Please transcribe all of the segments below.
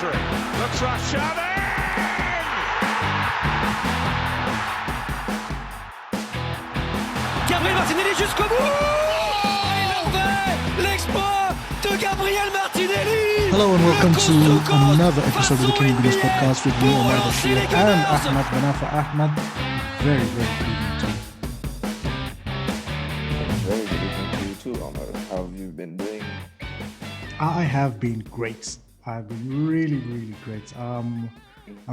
victory. Looks Rashad. Gabriel Martinelli jusqu'au bout. Il a fait l'exploit de Gabriel Martinelli. Hello and welcome to another episode of the King English podcast with me, Omar Bashir and Ahmad Banafa Ahmad. Very, very good evening to you. Very good evening to you too, Omar. How have you been doing? I have been great. I've been really, really great. I'm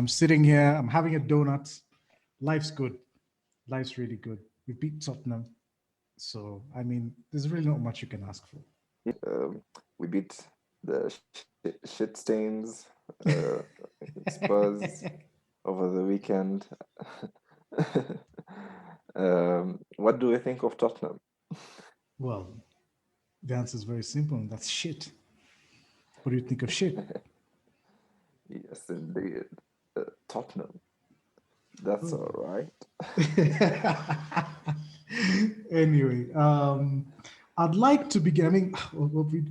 sitting here, I'm having a donut. Life's good. Life's really good. We beat Tottenham. So, I mean, there's really not much you can ask for. We beat the shit stains, Spurs over the weekend. What do we think of Tottenham? Well, the answer is very simple, and that's shit. What do you think of shit? Yes, indeed. Tottenham. That's all right. Anyway, I'd like to begin. I mean,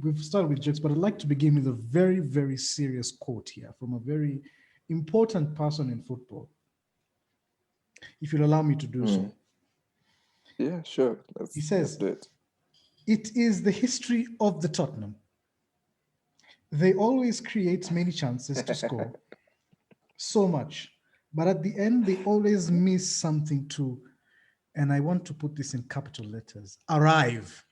we've started with jokes, but I'd like to begin with a very, very serious quote here from a very important person in football. If you'll allow me to do so. Yeah, sure. He says, let's do it. It is the history of the Tottenham. They always create many chances to score. So much. But at the end, they always miss something to, and I want to put this in capital letters, arrive.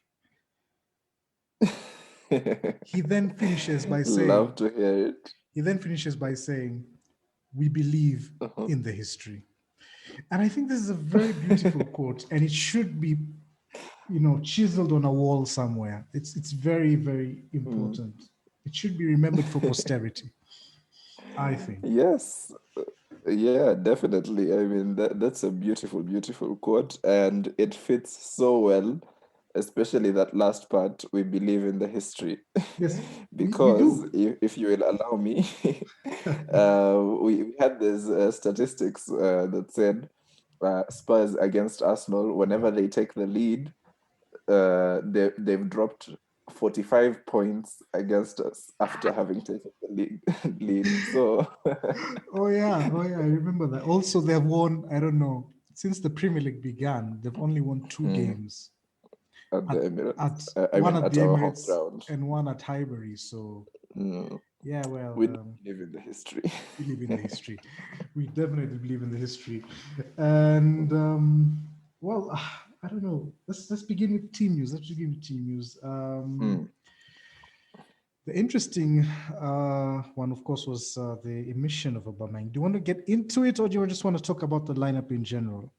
He then finishes by saying, Love to hear it. He then finishes by saying, we believe in the history. And I think this is a very beautiful quote, and it should be, chiseled on a wall somewhere. It's very, very important. It should be remembered for posterity, I think. Yes. Yeah, definitely. I mean, that's a beautiful, beautiful quote, and it fits so well, especially that last part, we believe in the history. Yes, Because if you will allow me, we had these statistics that said Spurs against Arsenal, whenever they take the lead, they've dropped 45 points against us after having taken the lead. So Oh yeah, I remember that. Also, they've won, I don't know, since the Premier League began, they've only won 2 games. at the Emirates, One at the our home Emirates ground. and one at Highbury. So yeah, well, We believe in the history. we believe in the history. We definitely believe in the history. And well, I don't know. Let's begin with team news. The interesting one, of course, was the emission of Aubameyang. Do you want to get into it, or do you just want to talk about the lineup in general?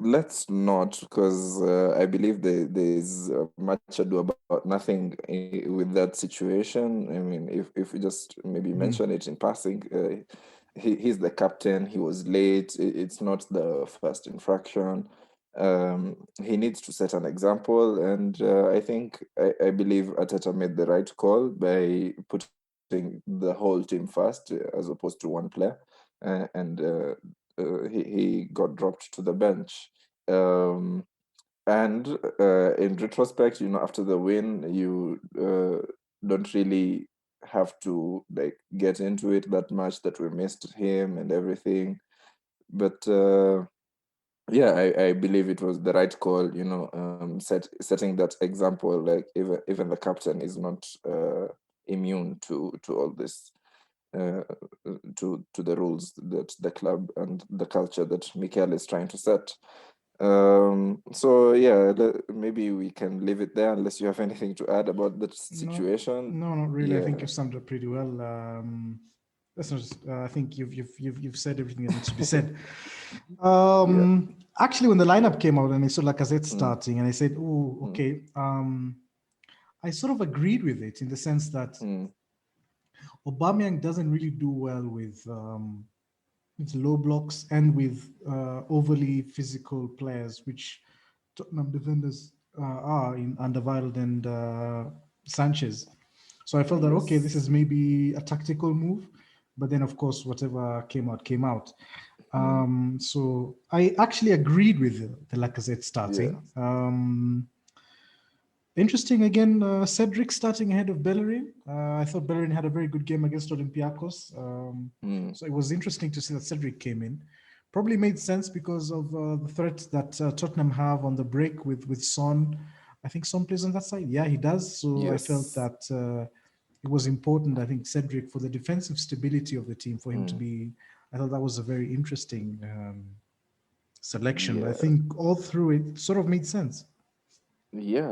Let's not, because I believe there's much ado about nothing with that situation. I mean, if we just maybe mention it in passing, he's the captain. He was late. It's not the first infraction. He needs to set an example, and I believe Arteta made the right call by putting the whole team first as opposed to one player, and he got dropped to the bench. And in retrospect, after the win, you don't really have to get into it that much, that we missed him and everything. But yeah, I believe it was the right call, setting that example. Like even the captain is not immune to all this, to the rules that the club and the culture that Mikel is trying to set. So yeah, maybe we can leave it there unless you have anything to add about that situation. No, not really. Yeah. I think you've summed up pretty well. I think you've said everything that needs to be said. Actually, when the lineup came out and I saw Lacazette starting, and I said, "Oh, okay." I sort of agreed with it in the sense that Aubameyang doesn't really do well with low blocks and with overly physical players, which Tottenham defenders are in Alderweireld and Sanchez. So I felt that, okay, this is maybe a tactical move. But then, of course, whatever came out. So I actually agreed with the Lacazette starting. Interesting again, Cedric starting ahead of Bellerin. I thought Bellerin had a very good game against Olympiacos. So it was interesting to see that Cedric came in. Probably made sense because of the threat that Tottenham have on the break with Son. I think Son plays on that side. Yeah, he does. So I felt Yes. that it was important, I think, Cedric, for the defensive stability of the team, for him to be. I thought that was a very interesting selection. I Yeah. think all through it sort of made sense. Yeah,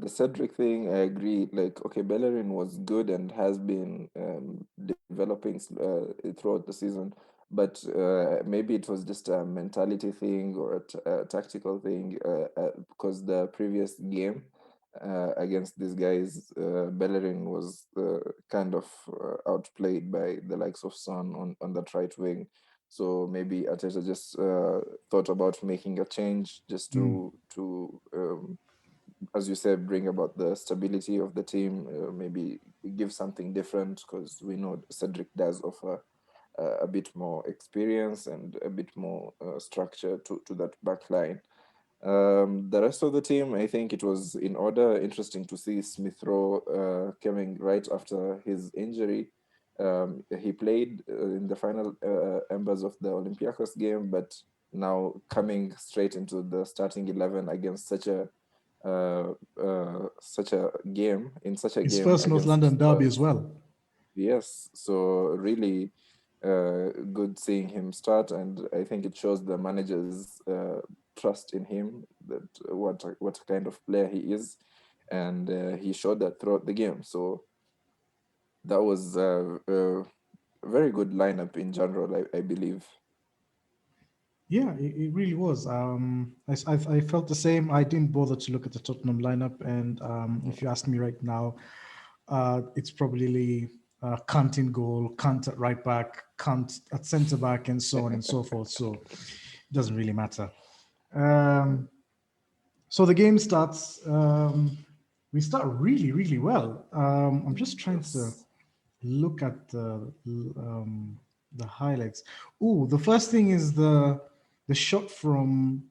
the Cedric thing, I agree. Like, okay, Bellerin was good and has been developing throughout the season, but maybe it was just a mentality thing or a tactical thing because the previous game against these guys, Bellerin was kind of outplayed by the likes of Son on that right wing. So maybe Arteta just thought about making a change just to as you said, bring about the stability of the team, maybe give something different because we know Cedric does offer a bit more experience and a bit more structure to that back line. The rest of the team, I think it was in order. Interesting to see Smith Rowe coming right after his injury. He played in the final embers of the Olympiacos game, but now coming straight into the starting 11 against such a game in such a His game first North against London derby as Spurs. well. Yes, so really good seeing him start, and I think it shows the manager's trust in him that what kind of player he is, and he showed that throughout the game. So that was a very good lineup in general, I believe. Yeah, it really was. I felt the same. I didn't bother to look at the Tottenham lineup, and if you ask me right now, it's probably Kant in goal, Kant at right back, Kant at centre back, and so on and so forth. So it doesn't really matter. Um, so the game starts. We start really, really well. I'm just trying to Yes, look at the highlights. Oh, the first thing is the shot from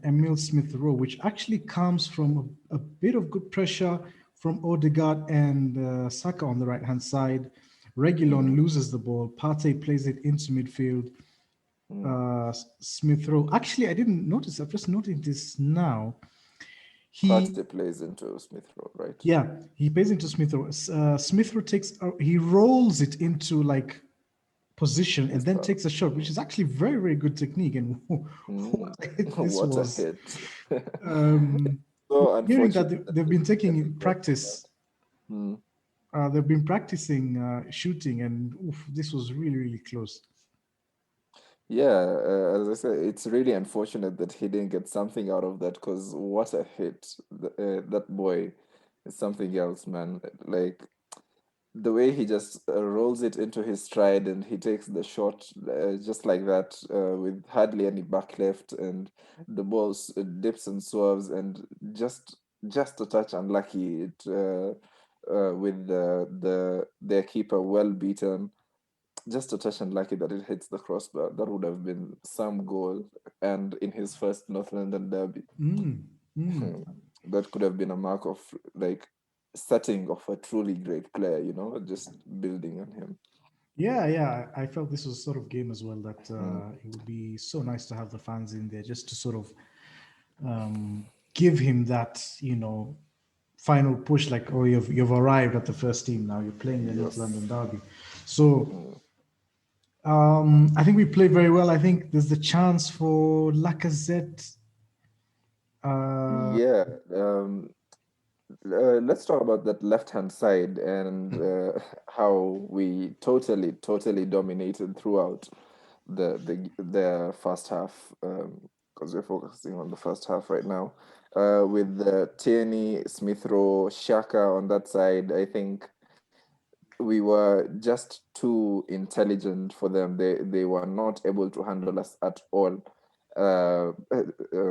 Emil Smith Rowe, which actually comes from a bit of good pressure from Ordegard and Saka on the right hand side. Regulon mm, loses the ball. Partey plays it into midfield. mm. Smith Rowe. Actually, I didn't notice. I've just noticed this now. He, Partey plays into Smith Rowe, right? yeah, he plays into Smith Rowe. Smith Rowe takes, he rolls it into like position and His then path. takes a shot, which is actually very, very good technique. And what Mm. a hit this What a was. hit! Um, So Hearing that unfortunate that they've he been didn't get the taking cross for practice, that. Mm. they've been practicing shooting, and oof, this was really, really close. Yeah, as I said, it's really unfortunate that he didn't get something out of that because what a hit. That boy is something else, man. Like the way he just rolls it into his stride and he takes the shot just like that with hardly any back left and the ball dips and swerves and just a touch unlucky with their keeper well beaten, just a touch unlucky that it hits the crossbar. That would have been some goal, and in his first North London derby. Mm, mm. That could have been a mark of like setting of a truly great player, just building on him. Yeah, yeah. I felt this was sort of game as well that Mm, it would be so nice to have the fans in there just to sort of give him that, final push. Like, oh, you've arrived at the first team now. You're playing the North London yes. derby. So Mm. I think we played very well. I think there's the chance for Lacazette. Uh, Yeah. Let's talk about that left-hand side and how we totally dominated throughout the first half. Because we're focusing on the first half right now. With Tierney, Smith Rowe, Shaka on that side, I think we were just too intelligent for them. They were not able to handle us at all.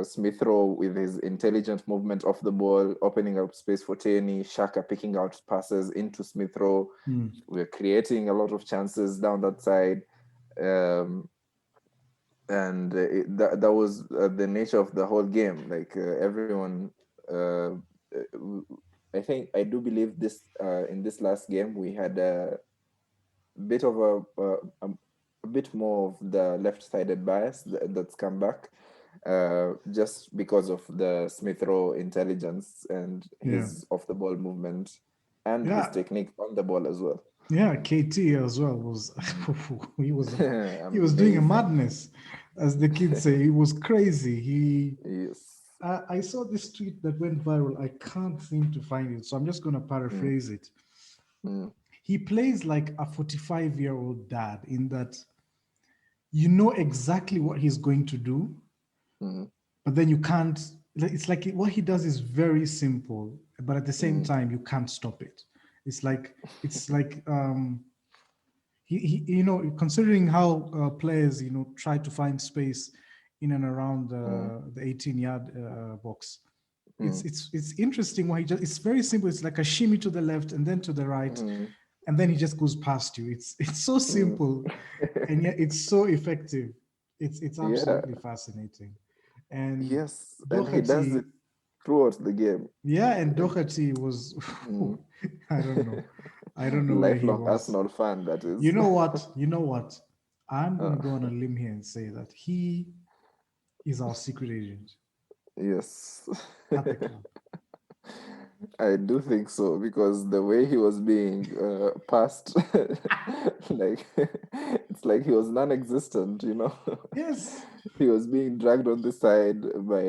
Smith Rowe with his intelligent movement off the ball, opening up space for Tierney, Shaka picking out passes into Smith Rowe. We're creating a lot of chances down that side. Um, and that was the nature of the whole game. Like everyone I think I do believe this in this last game we had a bit of a bit more of the left-sided bias that's come back, just because of the Smith Rowe intelligence and Yeah. his off-the-ball movement and his Yeah. technique on the ball as well. Yeah, KT as well was he was doing a Amazing. madness, as the kids say. He was crazy. Yes. I saw this tweet that went viral. I can't seem to find it, so I'm just going to Mm, paraphrase it. mm, He plays like a 45-year-old dad in that you know exactly what he's going to do, mm, but then you can't. It's like what he does is very simple, but at the same mm, time you can't stop it. It's like he considering how players try to find space in and around mm, the 18-yard box. mm, It's interesting why it's very simple. It's like a shimmy to the left and then to the right, mm, and then he just goes past you. It's so mm. simple, and yet it's so effective. It's Yeah. absolutely fascinating. And Yes, and he does Doherty, it throughout the game. yeah, and Like, Doherty was, mm. I don't know. I don't know where he Lifelong was. Arsenal fan, that You is. know what? You know what? I'm going Uh, to go on a limb here and say that he is our secret agent yes. at the club. I do think so because the way he was being passed, like it's like he was non-existent. Yes. He was being dragged on the side by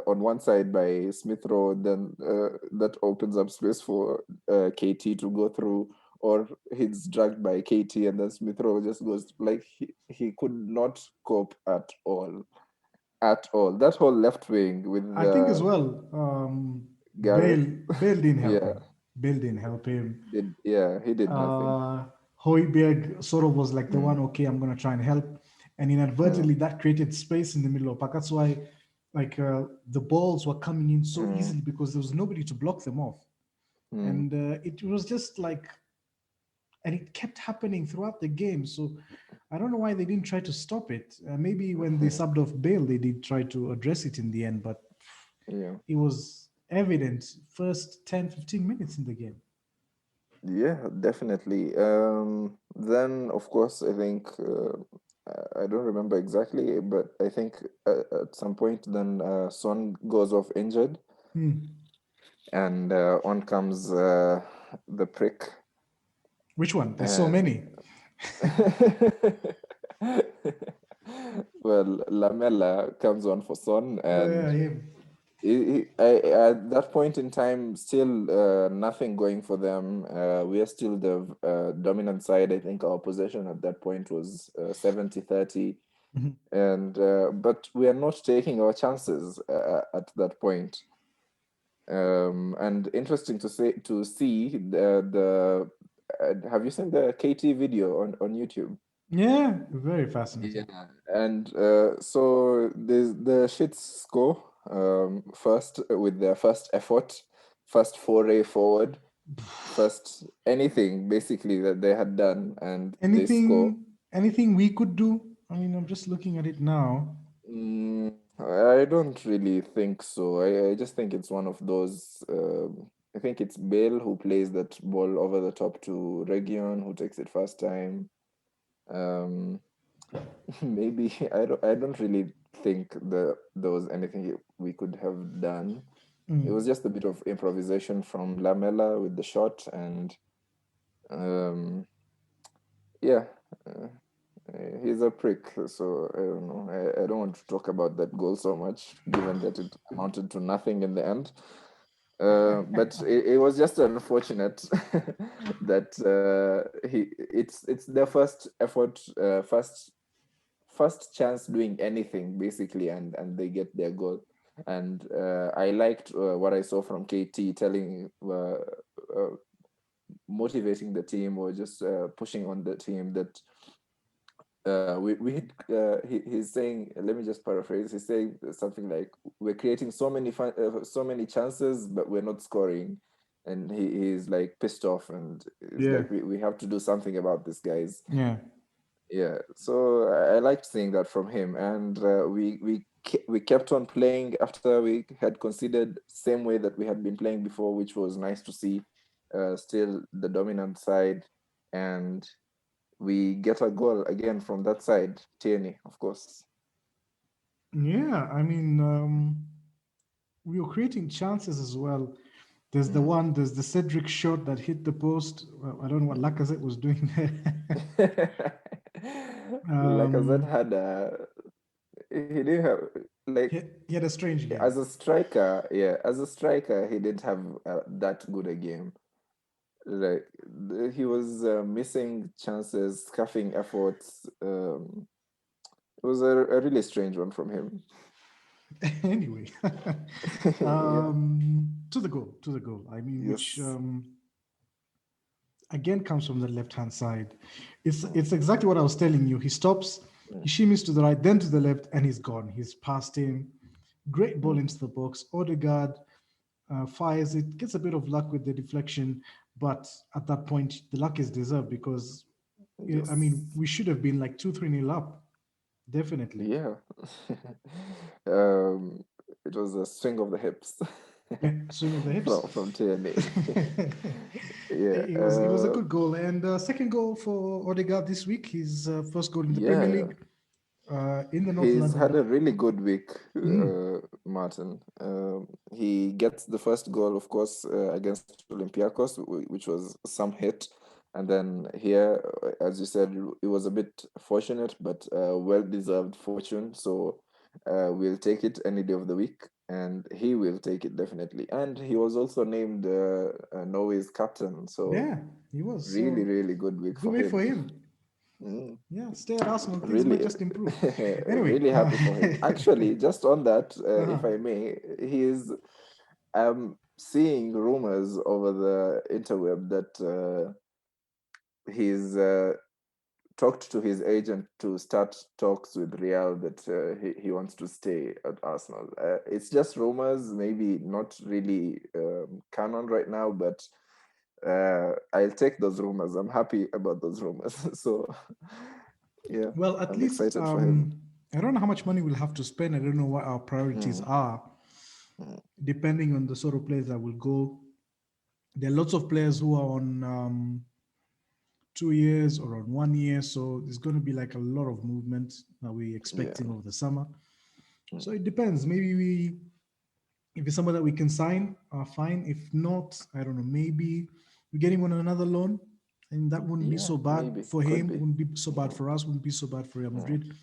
on one side by Smith Rowe, then that opens up space for KT to go through, or he's dragged by KT and then Smith Rowe just goes like he could not cope at all. At all. That whole left wing with I think as well, Gareth. Bale didn't help Yeah, him. Bale didn't help him. he did nothing. Uh, Hoiberg sort of was like the Mm, one, okay, I'm going to try and help. And mm, inadvertently, that created space in the middle of park. That's why, like, the balls were coming in so mm, easily because there was nobody to block them off. mm, And it was just like, and it kept happening throughout the game. So I don't know why they didn't try to stop it. Maybe when they mhm. subbed off Bale, they did try to address it in the end, but Yeah, it was evident first 10, 15 minutes in the game. yeah, definitely. Then, of course, I think I don't remember exactly, but I think at some point then Son goes off injured, Hmm. and on comes the prick, Which one? There's so and many. well, Lamella comes on for Son, Oh, and yeah, him. at that point in time, still nothing going for them. We are still the dominant side. I think our possession at that point was 70-30. Mhm. And but we are not taking our chances at that point. And interesting to see have you seen the KT video on YouTube? Yeah, very fascinating. Yeah, and so the Shits score first with their first effort, first foray forward, first anything basically that they had done, and they score. Anything we could do? I mean, I'm just looking at it now. I don't really think so. I just think it's one of those. I think it's Bale who plays that ball over the top to Region, who takes it first time. Um, Maybe I don't really think there was anything we could have done. It Mm. was just a bit of improvisation from Lamela with the shot, and um, yeah, uh, he's a prick. So I don't know. I don't want to talk about that goal so much, given that it amounted to nothing in the end. But it was just unfortunate that it's their first effort, first chance doing anything basically, and they get their goal. And I liked what I saw from KT telling motivating the team, or just pushing on the team that he's saying, let me just paraphrase, he's saying something like, we're creating so many chances but we're not scoring, and he's like pissed off, and it's Yeah, like we have to do something about this, guys. yeah. Yeah, so I liked seeing that from him, and we kept on playing after we had conceded, same way that we had been playing before, which was nice to see. Still the dominant side, and we get a goal again from that side, Tierney, of course. Yeah, I mean, we were creating chances as well. Mm. There's the Cedric shot that hit the post. Well, I don't know what Lacazette was doing there. Lacazette um, had a he didn't have like he had a strange game. as a striker, yeah, as a striker, he didn't have that good a game. Like he was missing chances, scuffing efforts. It was a really strange one from him. Anyway, Yeah. to the goal. I mean, which Yes. again comes from the left hand side. It's Mm, exactly what I was telling you. He stops, mm, he shimmies to the right, then to the left, and he's gone. He's past him. Great ball mm. into the box. Ordegard fires it, gets a bit of luck with the deflection, but at that point, the luck is deserved because I mean, Yes. we should have been like 2-3 nil up, definitely. Yeah. um, it was a swing of the hips Yeah, swing of the hips. from Tierney. Yeah. It was a good goal, and second goal for Odegaard this week. His first goal in the Premier Yeah. League in the North He's London. had a really good week, Mm, Martin. He gets the first goal, of course, against Olympiacos, which was some hit. And then here, as you said, it was a bit fortunate, but well-deserved fortune. So we'll take it any day of the week, and he will take it definitely. And he was also named Norway's captain. So yeah, he was. really, So really good week good for way for him. him. Mm. Yeah, stay at Arsenal. Things might Really, just improve. Anyway, really happy for him. Actually, just on that, uh-huh. if I may, he's seeing rumors over the interweb that he's talked to his agent to start talks with Real that he wants to stay at Arsenal. It's just rumors, maybe not really canon right now, but I'll take those rumors. I'm happy about those rumors. So, yeah, Well, at I'm least excited for him. I don't know how much money we'll have to spend. I don't know what our priorities Mm, are, mm. depending on the sort of players that will go. There are lots of players who are on 2 years or on 1 year, so there's going to be like a lot of movement that we're Yeah. expecting over the summer. Mm. So it depends. Maybe if it's someone that we can sign, fine. If not, I don't know. Maybe we get him on another loan, and that wouldn't be Yeah, so bad maybe. for Could him. be. Wouldn't be so bad Mm, for us. Wouldn't be so bad for Real mm. Madrid.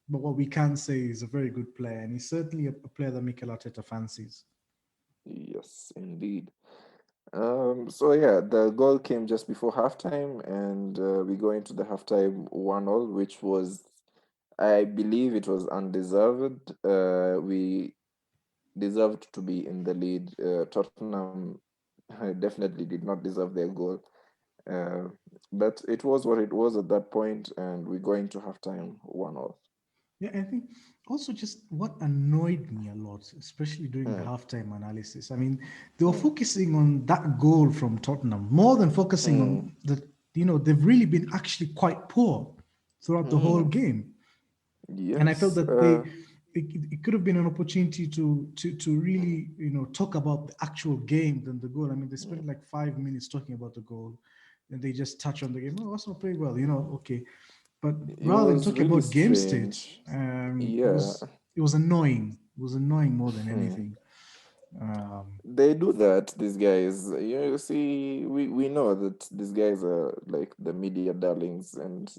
But what we can say is a very good player, and he's certainly a player that Mikel Arteta fancies. Yes, indeed. So yeah, the goal came just before halftime, and we go into the halftime 1-0, which was, I believe it was undeserved. We deserved to be in the lead. Tottenham definitely did not deserve their goal. Uh, but it was what it was at that point, and we go into halftime 1-0. Yeah, I think also just what annoyed me a lot, especially during the Mm, halftime analysis. I mean, they were mm, focusing on that goal from Tottenham more than focusing mm, on they've really been actually quite poor throughout the whole mm. game. And I felt Yes. that it could have been an opportunity to really talk about the actual game than the goal. I mean, they spent like 5 minutes talking about the goal, and they just touch on the game. Oh, Arsenal played well, okay. But It rather than was talking really about game state, strange. it Yeah. was it was annoying. It was annoying more than anything. They do that, these guys. You see, we know that these guys are like the media darlings, and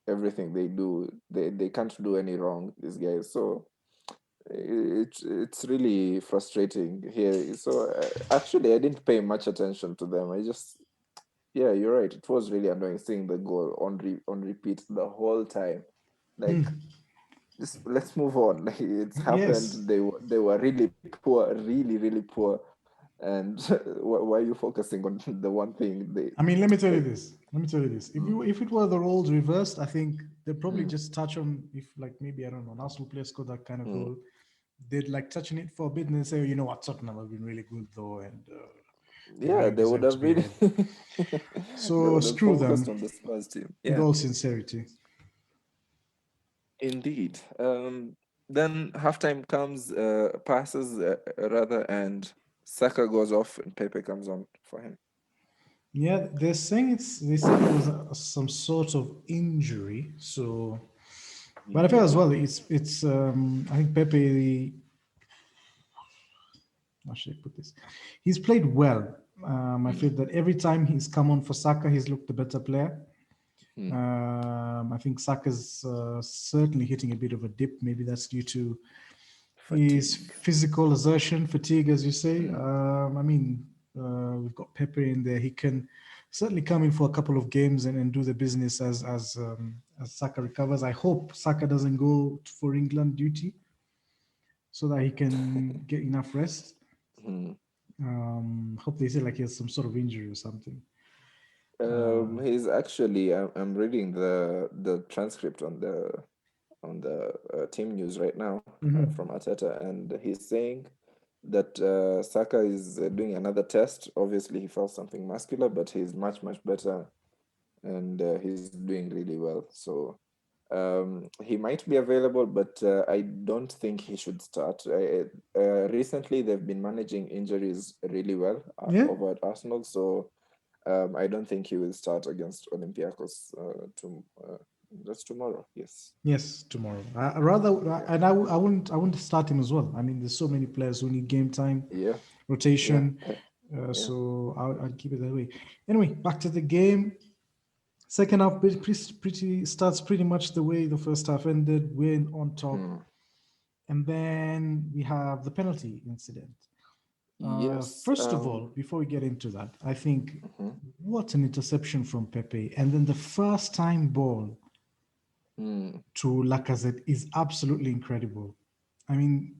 everything they do, they can't do any wrong, these guys. So it's really frustrating here. So actually, I didn't pay much attention to them. I just, yeah, you're right. It was really annoying seeing the goal on repeat the whole time. Like, just let's move on. Like, it's happened. Yes, They were really poor, really really poor, and why are you focusing on the one thing they I mean, let me tell you like? this. Let me tell you this. Mm, If it were the roles reversed, I think they'd probably mm, just touch on if like maybe I don't know, an Arsenal player scored that kind of mm. goal. They'd like touch on it for a bit and then say, oh, you know what, Tottenham have been really good though, and they Yeah, really they would deserve to have be really ahead. they So would have screw focused them, on the Spurs team. with Yeah. all sincerity. Indeed. Then halftime comes, passes rather, and Saka goes off, and Pepe comes on for him. Yeah, they said it was some sort of injury. So, but I feel as Yeah. well it's I think Pepe, how should I put this? He's played well. I feel that every time he's come on for Saka, he's looked the better player. I think Saka's certainly hitting a bit of a dip. Maybe that's due to his Fatigue. physical exertion, fatigue, as you say. I mean, we've got Pepe in there. He can certainly come in for a couple of games and do the business as Saka recovers. I hope Saka doesn't go for England duty so that he can get enough rest. Hope they say like he has some sort of injury or something. He's actually. I'm reading the transcript on the team news right now from Arteta, and he's saying that Saka is doing another test. Obviously, he felt something muscular, but he's much better, and he's doing really well. So he might be available, but I don't think he should start. Recently, they've been managing injuries really well Yeah. over at Arsenal, so I don't think he will start against Olympiacos that's tomorrow. Yes. Yes, tomorrow. I rather, and I wouldn't start him as well. I mean, there's so many players who need game time, Yeah. rotation. Yeah. So I'll keep it that way. Anyway, back to the game. Second half pretty starts pretty much the way the first half ended. We're on top, and then we have the penalty incident. Yes. First of all, before we get into that, I think what an interception from Pepe, and then the first time ball to Lacazette is absolutely incredible. I mean,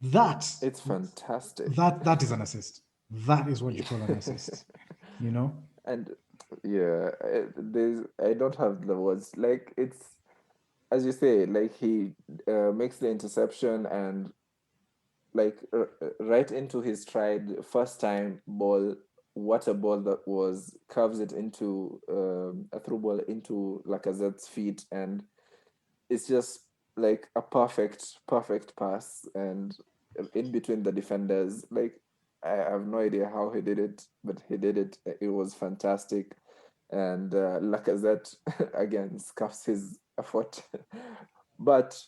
it's fantastic. That is an assist. That is what you call an assist. You know? And yeah, I don't have the words. Like, it's, as you say, like he makes the interception and like right into his stride, first time ball. What a ball that was! Curves it into a through ball into Lacazette's feet, and it's just like a perfect pass, and in between the defenders. Like, I have no idea how he did it, but he did it. It was fantastic, and Lacazette again scuffs his effort, but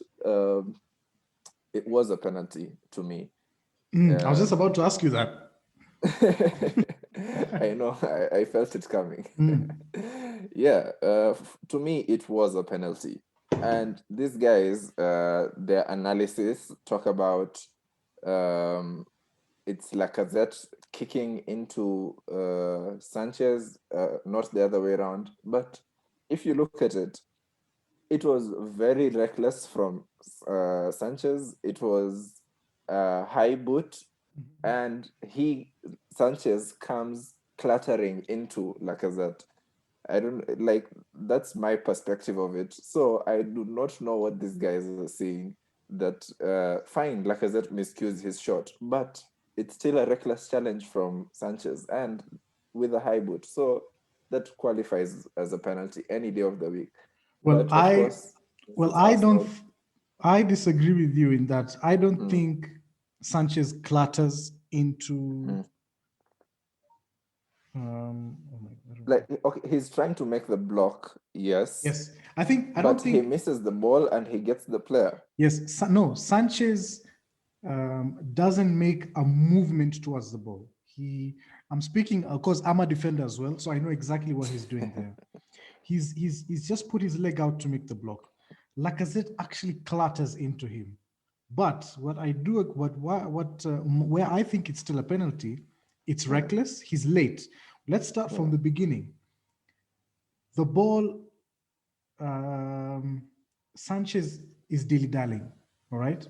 it was a penalty to me. I was just about to ask you that. I know, I felt it coming. Yeah, to me, it was a penalty. And these guys, their analysis talk about it's Lacazette kicking into Sanchez, not the other way around. But if you look at it, it was very reckless from Sanchez. It was a high boot, and Sanchez comes clattering into Lacazette. I don't like, that's my perspective of it. So I do not know what these guys are saying. That fine, Lacazette miscues his shot, but it's still a reckless challenge from Sanchez and with a high boot. So that qualifies as a penalty any day of the week. Well, But of course, I disagree with you in that I don't think Sanchez clatters into like, okay, he's trying to make the block, yes. I don't think he misses the ball and he gets the player. Yes, no, Sanchez doesn't make a movement towards the ball. I'm speaking because I'm a defender as well, so I know exactly what he's doing there. He's just put his leg out to make the block. Lacazette actually clatters into him. But what I do, where I think it's still a penalty, it's reckless. He's late. Let's start from the beginning. The ball, Sanchez is dilly-dallying, all right?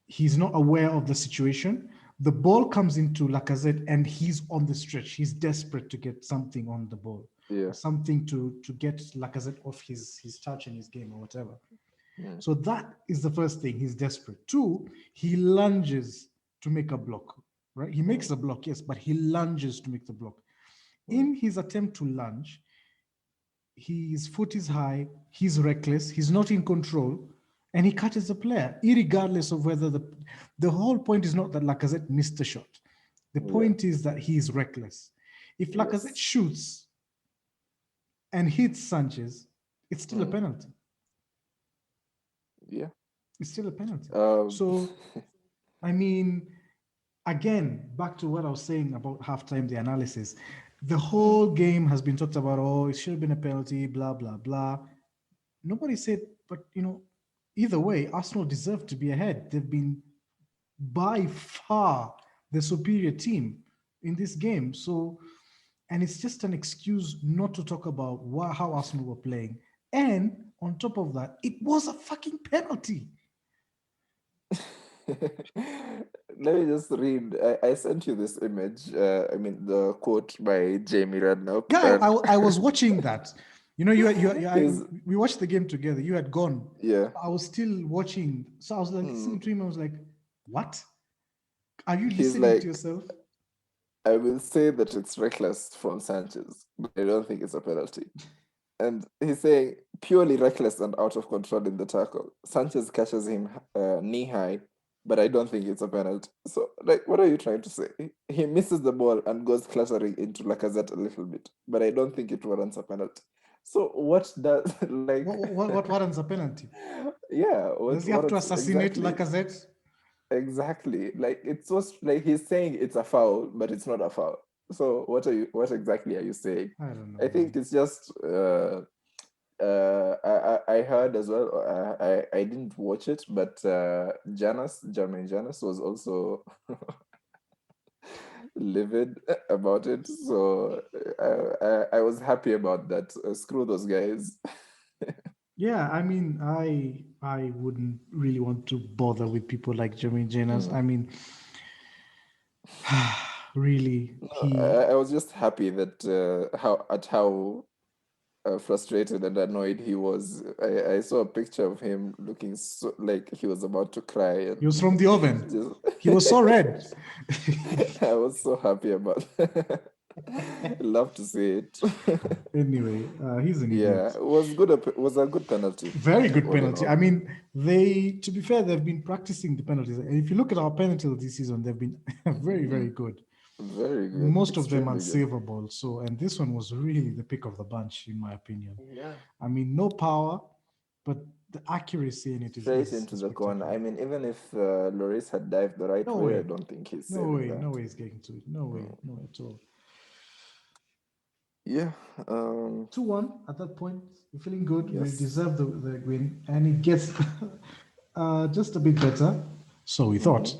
He's not aware of the situation. The ball comes into Lacazette and he's on the stretch. He's desperate to get something on the ball, something to get Lacazette off his touch in his game or whatever. So that is the first thing. He's desperate. Two, he lunges to make a block, right? He makes a block, yes, but he lunges to make the block. In his attempt to lunge, his foot is high, he's reckless, he's not in control, and he catches the player, irregardless of whether the whole point is not that Lacazette missed the shot. The point is that he is reckless. If Lacazette shoots and hits Sanchez, it's still a penalty. Yeah. It's still a penalty. So, I mean, again, back to what I was saying about halftime, the analysis. The whole game has been talked about, oh, it should have been a penalty, blah, blah, blah. Nobody said, but, either way, Arsenal deserved to be ahead. They've been by far the superior team in this game. So, and it's just an excuse not to talk about how Arsenal were playing. And on top of that, it was a fucking penalty. Let me just read. I sent you this image. The quote by Jamie Redknapp. Yeah, I was watching that. We watched the game together. You had gone. Yeah. I was still watching. So I was like listening to him. I was like, what? Are you listening to yourself? I will say that it's reckless from Sanchez, but I don't think it's a penalty. And he's saying purely reckless and out of control in the tackle. Sanchez catches him knee high, but I don't think it's a penalty. So, what are you trying to say? He misses the ball and goes clattering into Lacazette a little bit, but I don't think it warrants a penalty. So, what does what warrants a penalty? Yeah, does he have to assassinate Lacazette? Exactly. It's so he's saying it's a foul, but it's not a foul. So what exactly are you saying? I don't know. I think it's just I heard as well. I didn't watch it, but Jermaine Janus was also livid about it. So I was happy about that. Screw those guys. Yeah, I mean, I wouldn't really want to bother with people like Jermaine Janus. I mean, really, I was just happy that how frustrated and annoyed he was. I saw a picture of him looking so like he was about to cry. He was from the oven. He was so red. I was so happy about that. Love to see it. Anyway, he's an idiot. Yeah, it was a good penalty. Very good penalty. I mean, to be fair, they've been practicing the penalties. And if you look at our penalties this season, they've been very, very good. Very good. Most of them unsavable. So, and this one was really the pick of the bunch, in my opinion. Yeah. I mean, no power, but the accuracy in it is straight into the corner. I mean, even if Lloris had dived the right way, I don't think he's saving that. No way he's getting to it. No way at all. Yeah. 2-1 at that point. You're feeling good. Yes. We deserve the win, and it gets just a bit better. So we thought.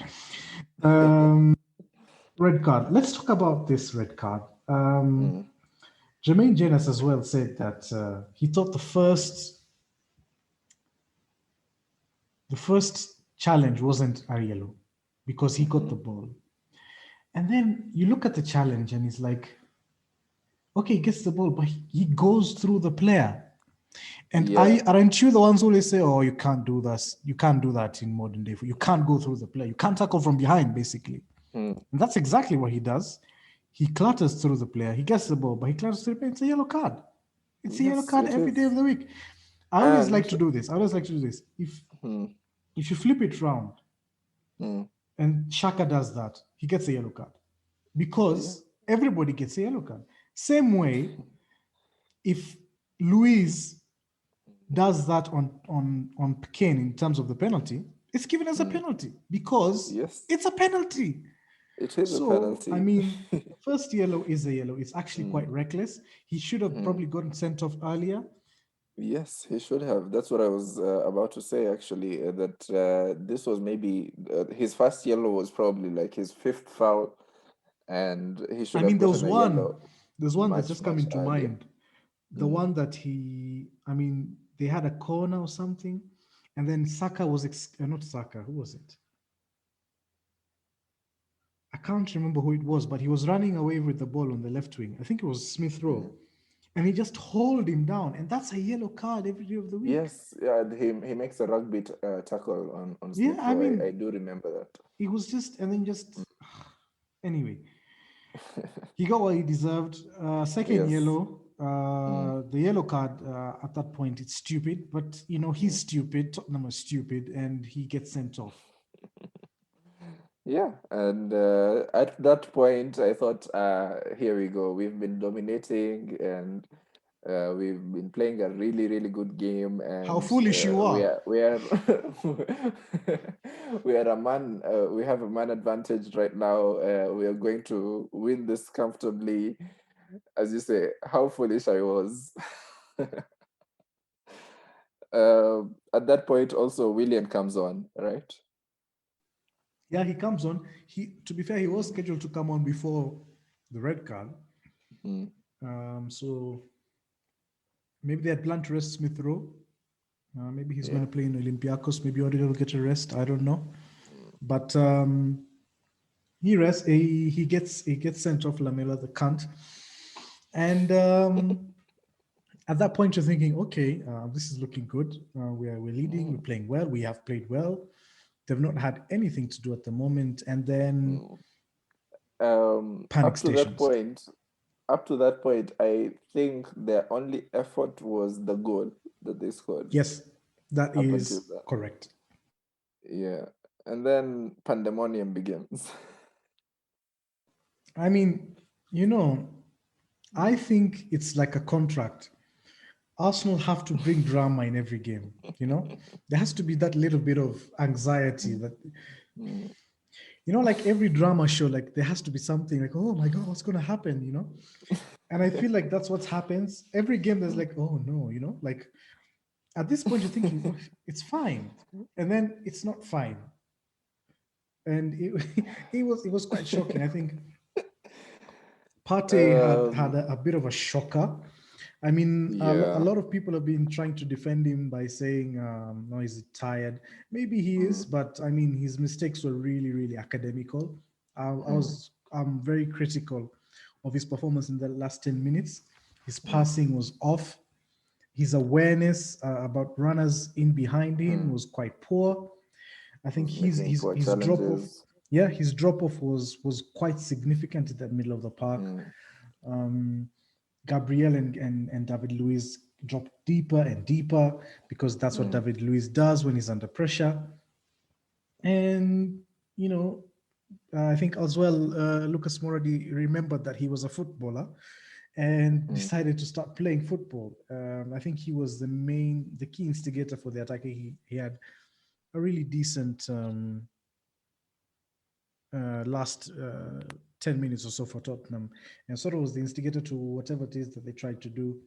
Red card. Let's talk about this red card. Jermaine Janus as well said that he thought the first challenge wasn't a yellow because he got the ball. And then you look at the challenge and he's like, okay, he gets the ball, but he goes through the player. And aren't you the ones who say, oh, you can't do this. You can't do that in modern day. You can't go through the player. You can't tackle from behind, basically. And that's exactly what he does. He clatters through the player. He gets the ball, but he clatters through the player. It's a yellow card. It's a yellow card every day of the week. I always like to do this. If you flip it round and Shaka does that, he gets a yellow card. Because everybody gets a yellow card. Same way, if Luis does that on Kane in terms of the penalty, it's given as a penalty because it's a penalty. It is a penalty. I mean, first yellow is a yellow. It's actually quite reckless. He should have probably gotten sent off earlier. Yes, he should have. That's what I was about to say, actually, that this was maybe his first yellow was probably like his fifth foul, and he should have gotten a yellow. There's one that's just coming to mind. The one that they had a corner or something, and then Saka was, not Saka, who was it? I can't remember who it was, but he was running away with the ball on the left wing. I think it was Smith Rowe. And he just hauled him down. And that's a yellow card every day of the week. Yes, yeah, he makes a rugby tackle on Smith Rowe. I mean, I do remember that. He was anyway. He got what he deserved. Second yellow, the yellow card at that point, it's stupid, but he's stupid. Tottenham is stupid, and he gets sent off. Yeah, and at that point, I thought, here we go. We've been dominating, and we've been playing a really, really good game, How and foolish you are! we are we are a man. We have a man advantage right now. We are going to win this comfortably. As you say, how foolish I was. At that point, also William comes on, right? Yeah, he comes on. To be fair, he was scheduled to come on before the red card. Mm. So maybe they had planned to rest Smith Rowe. Maybe he's going to play in Olympiacos. Maybe Ordegard will get a rest. I don't know. But he rests. He gets sent off. Lamela the cunt. And at that point, you're thinking, okay, this is looking good. We're leading. We're playing well. We have played well. They've not had anything to do at the moment. And then panic up to that stations. point, I think their only effort was the goal that they scored. Yes, that Up is until that. correct. Yeah. And then pandemonium begins. I mean, I think it's like a contract. Arsenal have to bring drama in every game. There has to be that little bit of anxiety that, like every drama show, like there has to be something like, oh my God, what's going to happen, And I feel like that's what happens. Every game there's like, oh no, like at this point you're thinking, oh, it's fine. And then it's not fine. And it was quite shocking. I think Partey had a bit of a shocker. I mean, a lot of people have been trying to defend him by saying, no, he's tired. Maybe he is, but I mean, his mistakes were really, really academical. I'm very critical of his performance in the last 10 minutes. His passing was off. His awareness about runners in behind him was quite poor. I think his drop off, his drop off was quite significant in the middle of the park. Gabriel and David Luiz dropped deeper and deeper because that's what David Luiz does when he's under pressure. And I think as well, Lucas Moura remembered that he was a footballer and decided to start playing football. I think he was the key instigator for the attack. He had a really decent last 10 minutes or so for Tottenham, and sort of was the instigator to whatever it is that they tried to do.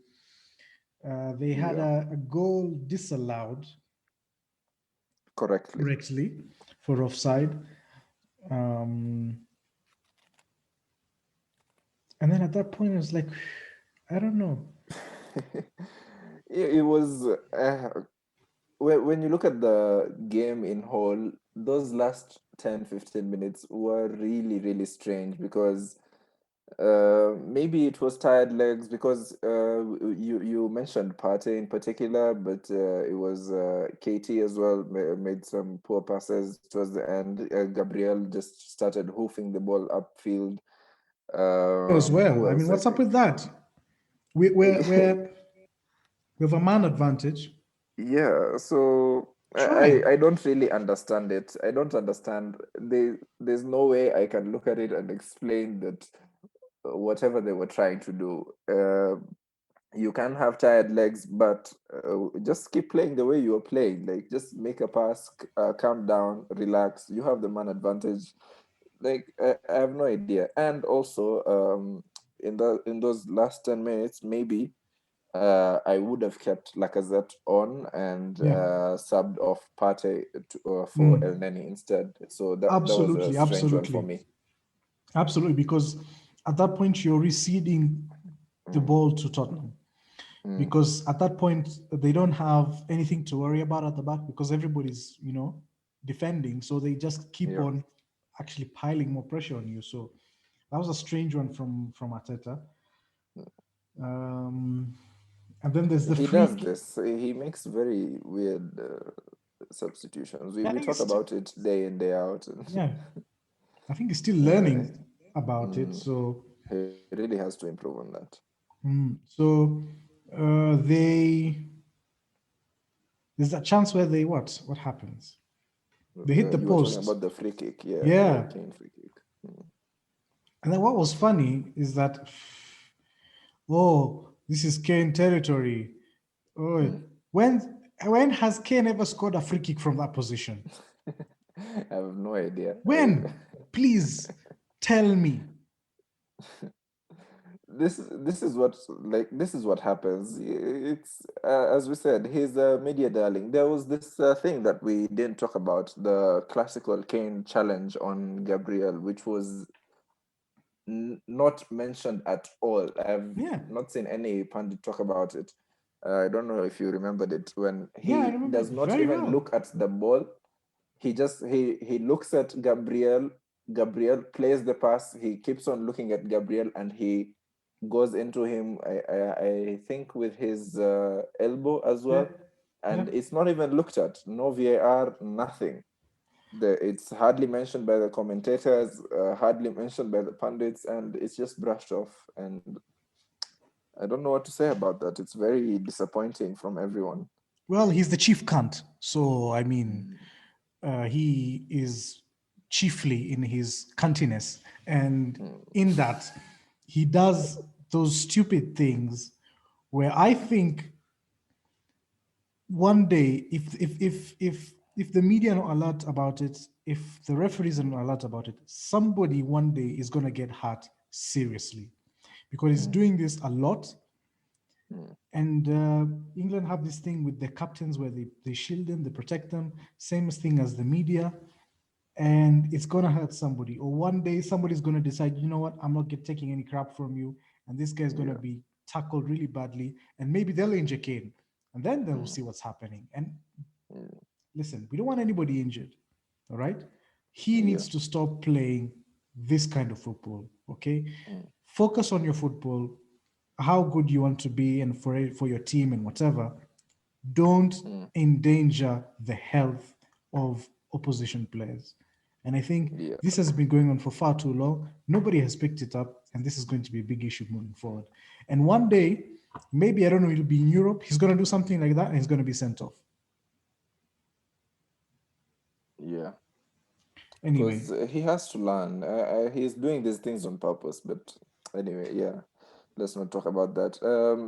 They had a goal disallowed correctly for offside. And then at that point, I was like, I don't know. It was when you look at the game in whole, those last 10-15 minutes were really, really strange because maybe it was tired legs because you mentioned Partey in particular, but it was KT as well made some poor passes towards the end. Gabriel just started hoofing the ball upfield. As well, I mean, what's up with that? We have a man advantage. Yeah, so I don't really understand it. I don't understand. There's no way I can look at it and explain that whatever they were trying to do. You can have tired legs, but just keep playing the way you are playing. Like, just make a pass, calm down, relax. You have the man advantage. Like, I have no idea. And also, in those last 10 minutes, maybe I would have kept Lacazette on and subbed off Partey for El Neni instead. So that was a strange one for me. Absolutely, because at that point you're receding the ball to Tottenham. Because at that point they don't have anything to worry about at the back because everybody's defending, so they just keep on actually piling more pressure on you. So that was a strange one from Arteta. And then there's the does this. He makes very weird substitutions. We talk about it day in, day out. Yeah, I think he's still learning about it. So he really has to improve on that. So there's a chance where they what? What happens? They hit the You were talking post. about the free kick, yeah, the Yeah. Kane free kick. And then what was funny is that, oh, this is Kane territory. Oh, when has Kane ever scored a free kick from that position? I have no idea. When? Please tell me. This is what happens. It's as we said, he's a media darling. There was this thing that we didn't talk about, the classical Kane challenge on Gabriel, which was not mentioned at all. I've Yeah. not seen any pundit talk about it. I don't know if you remembered it, when Yeah, I he remember it does not very even well. look at the ball. He looks at Gabriel. Gabriel plays the pass. He keeps on looking at Gabriel, and he goes into him. I think with his elbow as Yeah. well, Yeah. and it's not even looked at. No VAR, nothing. It's hardly mentioned by the commentators, hardly mentioned by the pundits, and it's just brushed off. And I don't know what to say about that. It's very disappointing from everyone. Well, he's the chief cunt. So, I mean, he is chiefly in his cuntiness. And in that, he does those stupid things where I think one day, if the media are not alert about it, if the referees are not alert about it, somebody one day is going to get hurt seriously because he's doing this a lot. And England have this thing with their captains where they shield them, they protect them, same thing as the media, and it's going to hurt somebody. Or one day somebody's going to decide, you know what, I'm not taking any crap from you, and this guy's going to Yeah. be tackled really badly, and maybe they'll injure Kane, and then they'll see what's happening. And listen, we don't want anybody injured, all right? He Yeah. needs to stop playing this kind of football, okay? Focus on your football, how good you want to be, and for your team and whatever. Don't endanger the health of opposition players. And I think Yeah. this has been going on for far too long. Nobody has picked it up, and this is going to be a big issue moving forward. And one day, maybe, I don't know, it'll be in Europe, he's going to do something like that and he's going to be sent off. Yeah. Anyway, Because he has to learn. He's doing these things on purpose. But anyway, yeah, let's not talk about that.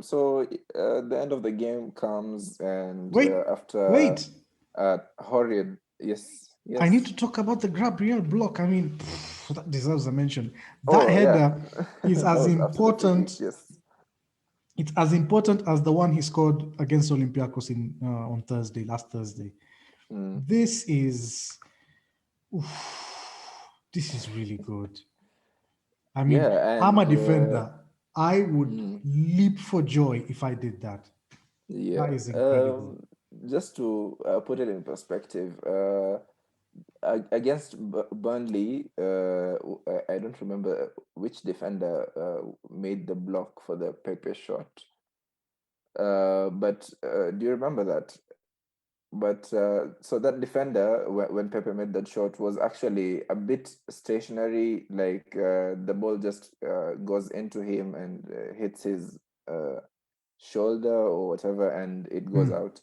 So the end of the game comes, and wait, after wait. horrid, yes, I need to yes. talk about the Gabriel block. I mean, that deserves a mention. That Oh, yeah, header is that as was after the free kick. important. Yes. It's as important as the one he scored against Olympiacos on Thursday, last Thursday. Mm. This is, oof, this is really good. I mean, Yeah, I'm a and defender. I would mm, leap for joy if I did that. yeah. That is incredible. Just to put it in perspective, against Burnley, I don't remember which defender made the block for the Pepe shot. But do you remember that? But so that defender, when Pepe made that shot, was actually a bit stationary. Like the ball just goes into him and hits his uh, shoulder or whatever, and it goes Hmm. out.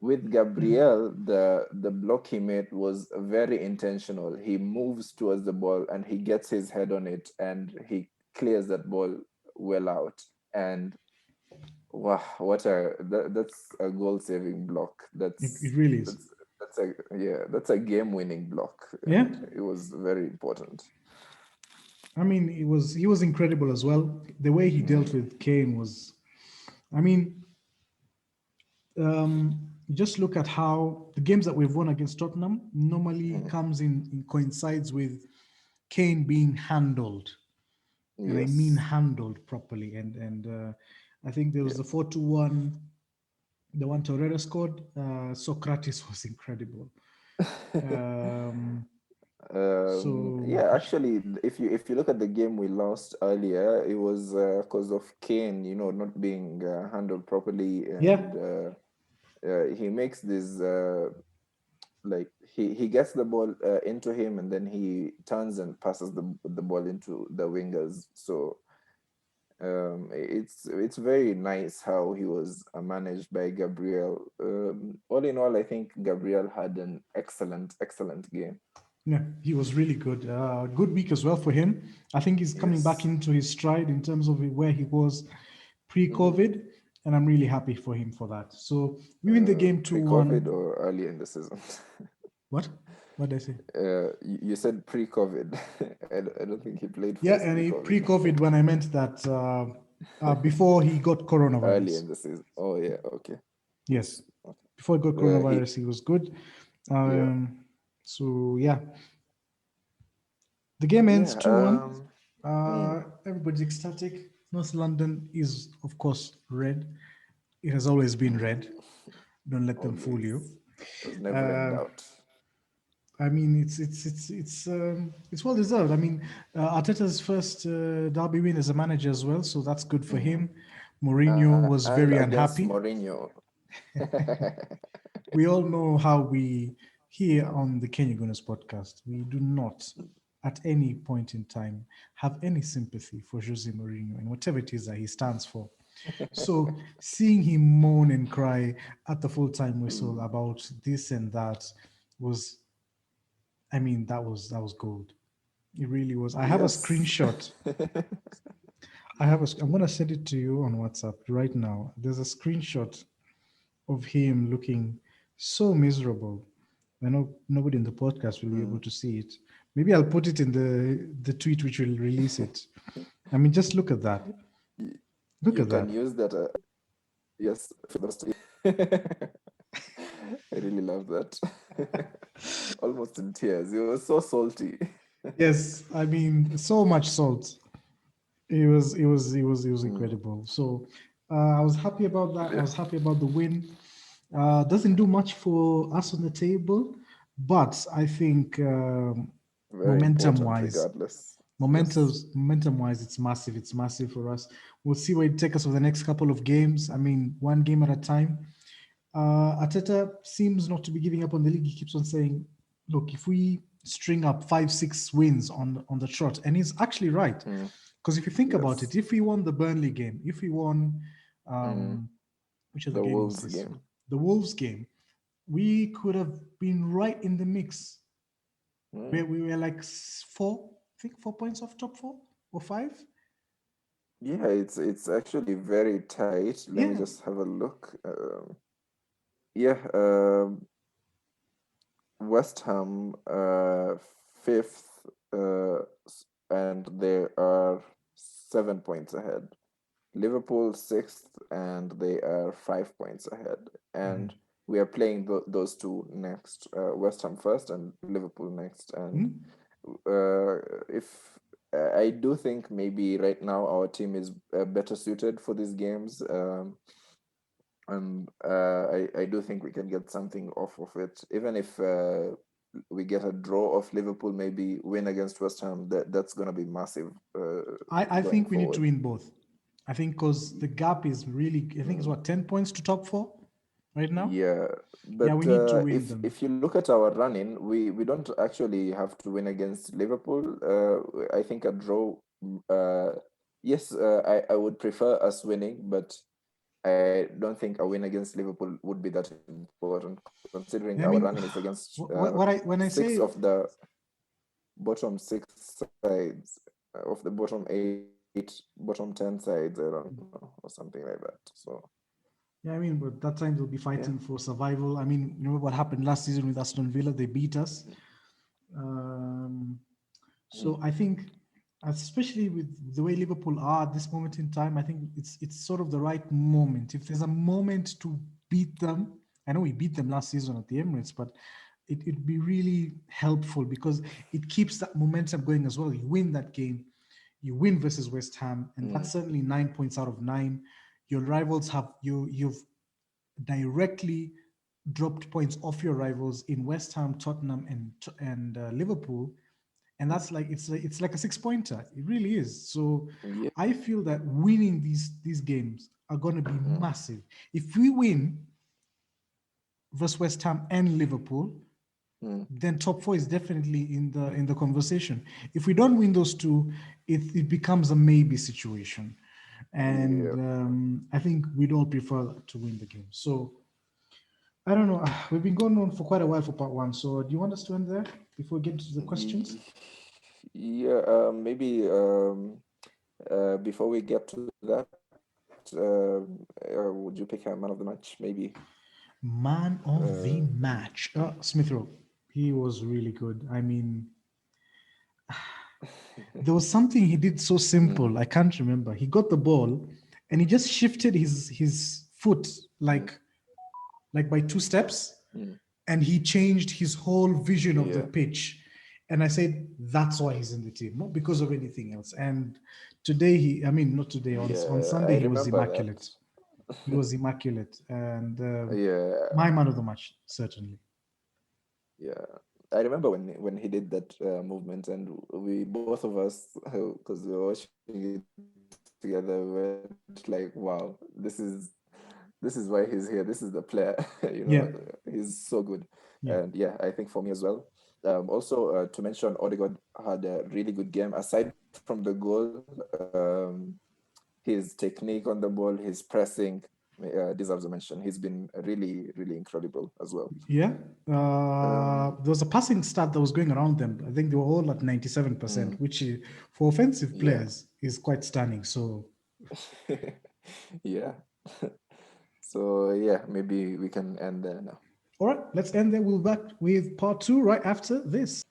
With Gabriel, the block he made was very intentional. He moves towards the ball and he gets his head on it and he clears that ball well out. And wow, that's a goal saving block. It really is. That's that's a game winning block, Yeah. and it was very important. I mean, he was incredible as well. The way he dealt with Kane was, I mean, just look at how the games that we've won against Tottenham normally comes in coincides with Kane being handled, and I mean Yes. handled properly. And I think there was the 4-1, the one Torreira scored. Socrates was incredible. Um, so Yeah, actually, if you look at the game we lost earlier, it was because of Kane, not being handled properly, yeah, and he makes this like he gets the ball into him, and then he turns and passes the ball into the wingers. So It's very nice how he was managed by Gabriel. All in all, I think Gabriel had an excellent game. Yeah, he was really good. Good week as well for him. I think he's coming back Yes. into his stride in terms of where he was pre-COVID, and I'm really happy for him for that. So we win the game 2-1. Pre-COVID or early in the season? What? What did I say? You said pre-COVID. I don't think he played for Yeah, us and pre-COVID. pre-COVID when I meant that before he got Early coronavirus. in the season. Oh yeah, okay. Yes, Okay. before he got coronavirus, he was good. Yeah. So yeah, the game ends Yeah. 2-1. Mm, Everybody's ecstatic. North London is, of course, red. It has always been red. Don't let them fool you. always. There's never in Uh, doubt. I mean, it's well deserved. I mean, Arteta's first derby win as a manager as well, so that's good for him. Mourinho was And very against unhappy. Mourinho. We all know how we here on the Kenya Gunners podcast, we do not at any point in time have any sympathy for Jose Mourinho and whatever it is that he stands for. So seeing him moan and cry at the full-time whistle about this and that was, I mean, that was gold. It really was. I have a Yes. screenshot. I'm gonna send it to you on WhatsApp right now. There's a screenshot of him looking so miserable. I know nobody in the podcast will be able to see it. Maybe I'll put it in the tweet which will release it. I mean, just look at that. Look You at can that. use that. Yes, I really love that. Almost in tears. It was so salty. Yes, I mean, so much salt. It was incredible. So I was happy about that. I was happy about the win. Doesn't do much for us on the table, but I think Very momentum important, wise, regardless. momentum Yes. momentum wise, it's massive. It's massive for us. We'll see where it takes us for the next couple of games. I mean, one game at a time. Arteta seems not to be giving up on the league. He keeps on saying, "Look, if we string up 5, 6 wins on the trot," and he's actually right. Because if you think about Yes. it, if we won the Burnley game, if we won, which other The game was Wolves this? game. The Wolves game, we could have been right in the mix. Where we were like 4 points off top 4 or 5. Yeah, it's actually very tight. Let me Yeah, just have a look. Yeah, West Ham fifth, and they are 7 points ahead. Liverpool sixth, and they are 5 points ahead. And we are playing those two next. West Ham first and Liverpool next. And if I do think maybe right now our team is better suited for these games. And I do think we can get something off of it, even if we get a draw of Liverpool, maybe win against West Ham. That's gonna be massive. I Going think we need to forward. win both. I think because the gap is really, I think it's what, 10 points to top 4 right now? Yeah, Yeah, but we need to win them. if you look at our running, we don't actually have to win against Liverpool. I think a draw. Yes, I would prefer us winning, but I don't think a win against Liverpool would be that important, considering I our mean, running is against when I six say, of the bottom 6 sides, of the bottom 8, bottom 10 sides. I don't know, or something like that. So. yeah, I mean, but that time they'll be fighting for survival. I mean, you know what happened last season with Aston Villa? They beat us. So I think, especially with the way Liverpool are at this moment in time, I think it's sort of the right moment. If there's a moment to beat them, I know we beat them last season at the Emirates, but it'd be really helpful because it keeps that momentum going as well. You win that game, you win versus West Ham, and that's certainly 9 points out of 9. Your rivals have you've directly dropped points off your rivals in West Ham, Tottenham, and Liverpool, and that's like it's like a 6 pointer. It really is. So Yeah. I feel that winning these games are going to be massive. If we win versus West Ham and Liverpool, then top 4 is definitely in the conversation. If we don't win those two, it becomes a maybe situation. and I think we'd all prefer to win the game. So I don't know. We've been going on for quite a while for part one. So do you want us to end there before we get to the questions? Yeah, maybe before we get to that, would you pick a man of the match? Maybe. Man of the match. Smith Rowe. He was really good. I mean, there was something he did so simple. I can't remember. He got the ball and he just shifted his foot like by 2 steps, and he changed his whole vision of the pitch. And I said, that's why he's in the team, not because of anything else. And today not today, on Sunday, he was immaculate. He was immaculate. And my man of the match, certainly. Yeah, I remember when he did that movement, and we both of us, because we were watching it together, went like, "Wow, this is why he's here. This is the player." He's so good. And I think for me as well. Also, to mention, Ordegard had a really good game. Aside from the goal, his technique on the ball, his pressing, deserves a mention. He's been really, really incredible as well. Yeah. There was a passing stat that was going around them. I think they were all at 97%, which for offensive players is quite stunning. So yeah. So maybe we can end there now. All right, let's end there. We'll be back with part 2 right after this.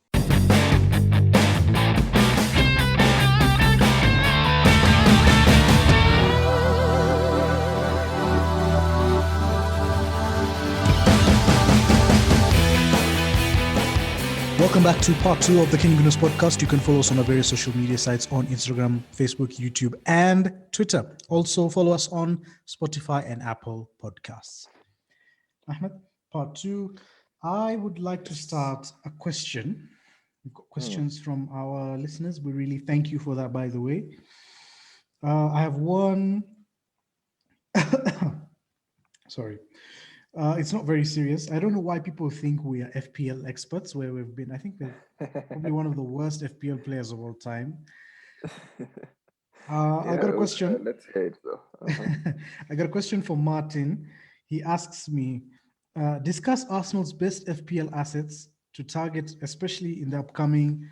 Welcome back to part 2 of the King Goodness podcast. You can follow us on our various social media sites on Instagram, Facebook, YouTube, and Twitter. Also follow us on Spotify and Apple Podcasts. Ahmed, part 2. I would like to start a question. We've got questions from our listeners. We really thank you for that, by the way. I have one. Sorry. It's not very serious. I don't know why people think we are FPL experts, where we've been. I think we're probably one of the worst FPL players of all time. I got a question. Let's hear it, though. I got a question from Martin. He asks me, discuss Arsenal's best FPL assets to target, especially in the upcoming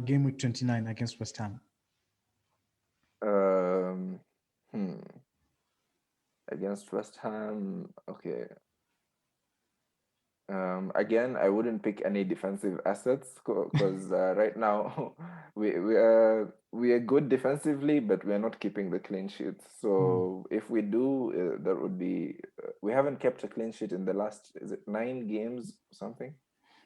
game week 29 against West Ham. Against West Ham, okay. Again, I wouldn't pick any defensive assets because right now we are good defensively, but we are not keeping the clean sheet. So if we do, that would be we haven't kept a clean sheet in the last 9 games or something.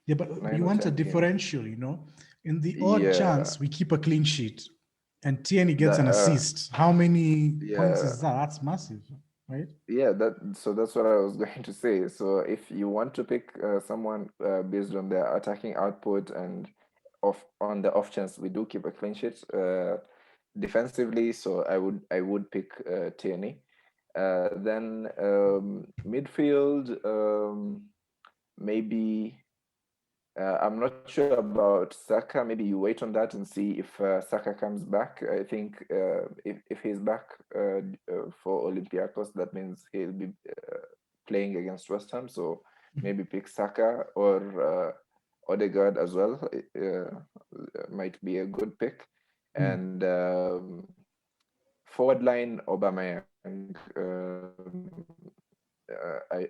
Yeah, but you want a differential, In the odd chance we keep a clean sheet and Tierney gets an assist. How many points is that? That's massive, right? Yeah, so that's what I was going to say. So if you want to pick someone based on their attacking output and on the off chance we do keep a clean sheet defensively, so I would pick Tierney. Then midfield, maybe. I'm not sure about Saka. Maybe you wait on that and see if Saka comes back. I think if he's back for Olympiacos, that means he'll be playing against West Ham. So maybe pick Saka or Ordegard as well. Might be a good pick. And forward line, Aubameyang.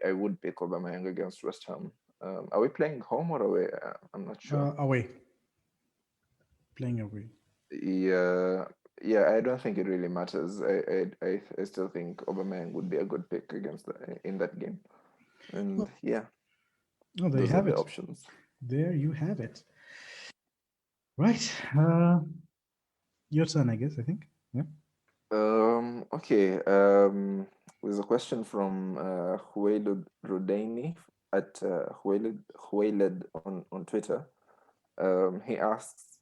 I would pick Aubameyang against West Ham. Are we playing home or away? I'm not sure. Away. Playing away. Yeah. I don't think it really matters. I still think Aubameyang would be a good pick in that game. And there you have it. Options. There you have it. Right. Your turn, I guess. I think. Yeah. Okay. There's a question from Huwailud Rudaini at Huwailed on Twitter. He asks,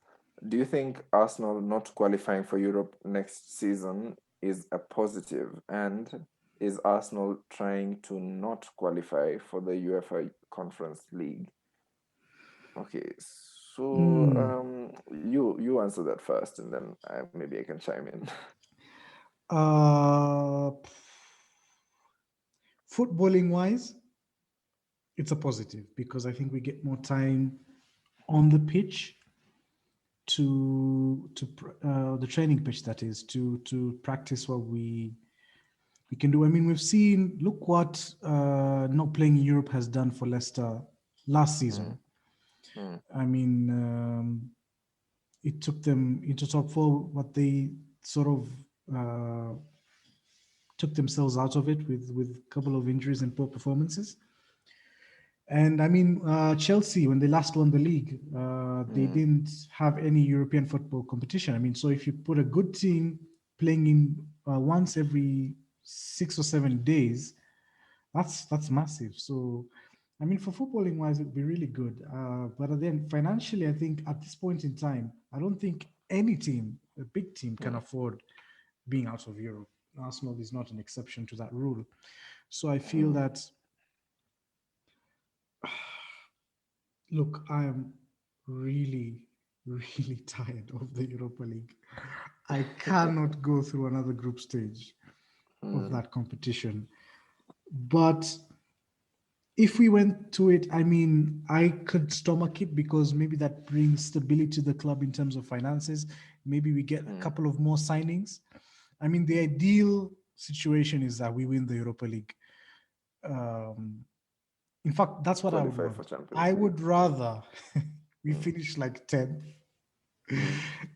do you think Arsenal not qualifying for Europe next season is a positive? And is Arsenal trying to not qualify for the UEFA Conference League? Okay, So you answer that first, and then maybe I can chime in. Footballing wise, it's a positive because I think we get more time on the pitch to the training pitch, that is, to practice what we can do. I mean, we've seen, look what not playing in Europe has done for Leicester last season. I mean, it took them into top four, but they sort of took themselves out of it with a couple of injuries and poor performances. And I mean, Chelsea, when they last won the league, they didn't have any European football competition. I mean, so if you put a good team playing in once every 6 or 7 days, that's massive. So, I mean, for footballing wise, it'd be really good. But then financially, I think at this point in time, I don't think any team, a big team, can afford being out of Europe. Arsenal is not an exception to that rule. So I feel that, look, I am really, really tired of the Europa League. I cannot go through another group stage of that competition. But if we went to it, I mean, I could stomach it because maybe that brings stability to the club in terms of finances. Maybe we get a couple of more signings. I mean, the ideal situation is that we win the Europa League. In fact, that's what I would Qualify want. for Champions I League. would rather we finish like 10th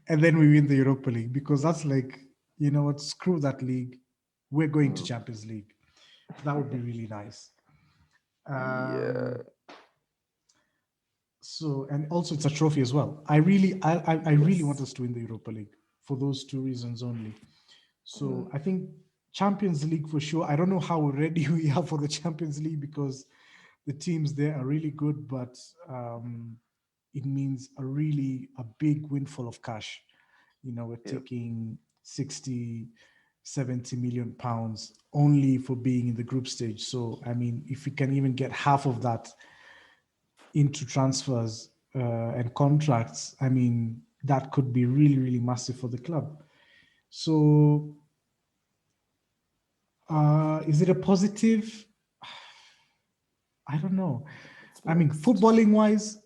and then we win the Europa League, because that's like, you know what, screw that league. We're going to Champions League. That would be really nice. Yeah. So, and also it's a trophy as well. I really want us to win the Europa League for those two reasons only. So I think Champions League for sure. I don't know how ready we are for the Champions League because the teams there are really good, but it means a big windfall of cash. You know, we're taking 60, 70 million pounds only for being in the group stage. So, I mean, if we can even get half of that into transfers and contracts, I mean, that could be really, really massive for the club. So, is it a positive? I don't know. I mean, footballing wise,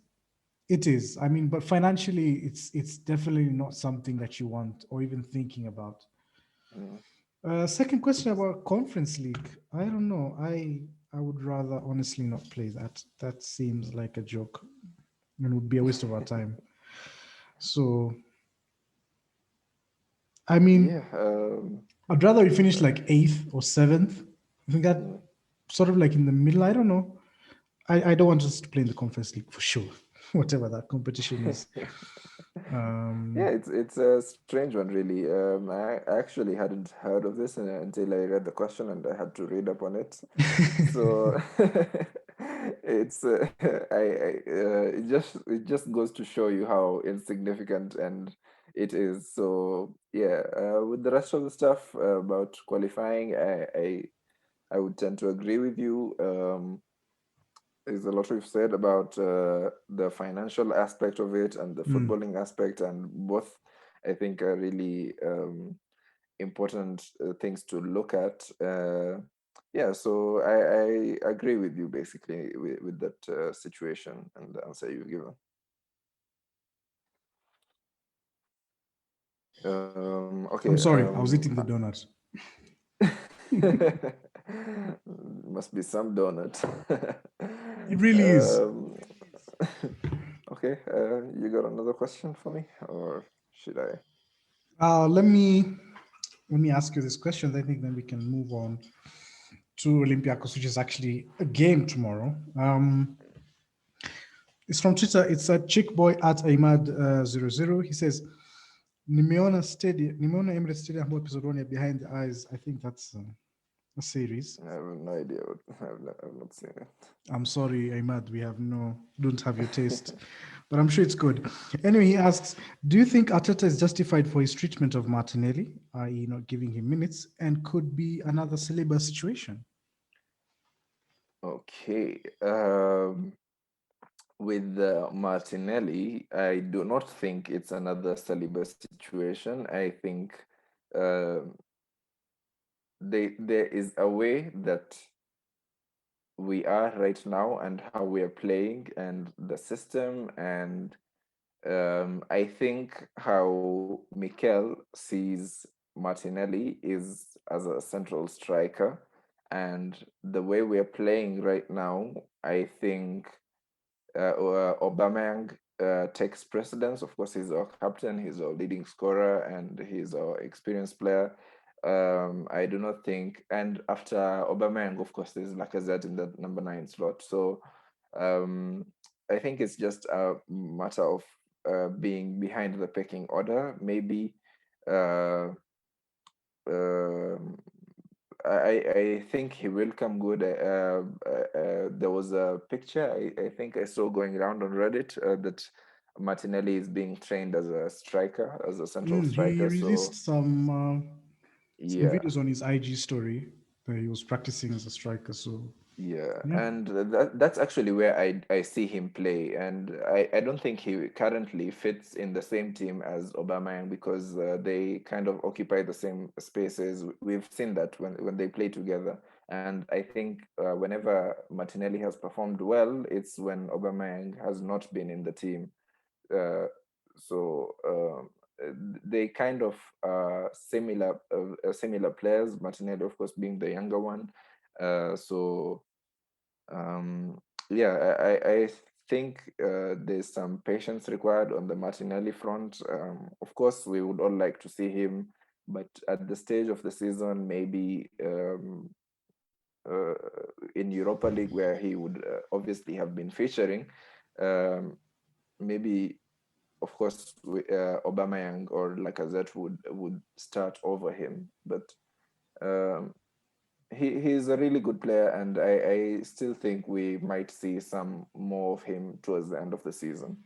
it is. I mean, but financially, it's definitely not something that you want or even thinking about. Second question about Conference League. I don't know. I would rather honestly not play that. That seems like a joke and would be a waste of our time. So, I mean, I'd rather we finish like 8th or 7th. I think that sort of like in the middle. I don't know. I don't want us to play in the Conference League for sure, whatever that competition is. Yeah, it's a strange one, really. I actually hadn't heard of this until I read the question and I had to read up on it. So it's it just goes to show you how insignificant and it is. So yeah, with the rest of the stuff about qualifying, I would tend to agree with you. There's a lot we've said about the financial aspect of it and the footballing aspect, and both I think are really important things to look at. Yeah, so I agree with you basically with that situation and the answer you've given. Okay. I'm sorry, I was eating the donut. Must be some donut. It really is. Okay, you got another question for me, or should I? Let me ask you this question. I think then we can move on to Olympiacos, which is actually a game tomorrow. It's from Twitter. It's a chick boy at Ahmad00. He says, Nimeona Emirates Stadium episode 1 behind the eyes. I think that's a series. I have no idea. I've not seen it. I'm sorry, Ahmad. We don't have your taste, but I'm sure it's good. Anyway, he asks, do you think Arteta is justified for his treatment of Martinelli, i.e. not giving him minutes, and could be another Saliba situation? Okay. with Martinelli, I do not think it's another Saliba situation. I think uh, there is a way that we are right now and how we are playing and the system, and I think how Mikel sees Martinelli is as a central striker, and the way we are playing right now, I think Aubameyang takes precedence. Of course, he's our captain, he's our leading scorer, and he's our experienced player. I do not think, and after Aubameyang, of course, there's Lacazette in the number 9 slot. So um, I think it's just a matter of being behind the pecking order. Maybe uh, um I think he will come good. There was a picture I think I saw going around on Reddit that Martinelli is being trained as a striker, as a central He striker. released So some yeah, videos on his IG story that he was practicing as a striker. So yeah, yeah, and that's actually where I see him play, and I don't think he currently fits in the same team as Aubameyang because they kind of occupy the same spaces. We've seen that when they play together, and I think whenever Martinelli has performed well, it's when Aubameyang has not been in the team. Uh, so they kind of similar players. Martinelli, of course, being the younger one. So um, yeah, I think there's some patience required on the Martinelli front. Of course, we would all like to see him, but at the stage of the season, maybe uh, in Europa League, where he would obviously have been featuring, um, maybe, of course, Aubameyang or Lacazette would start over him, but. Um, he's a really good player, and I still think we might see some more of him towards the end of the season.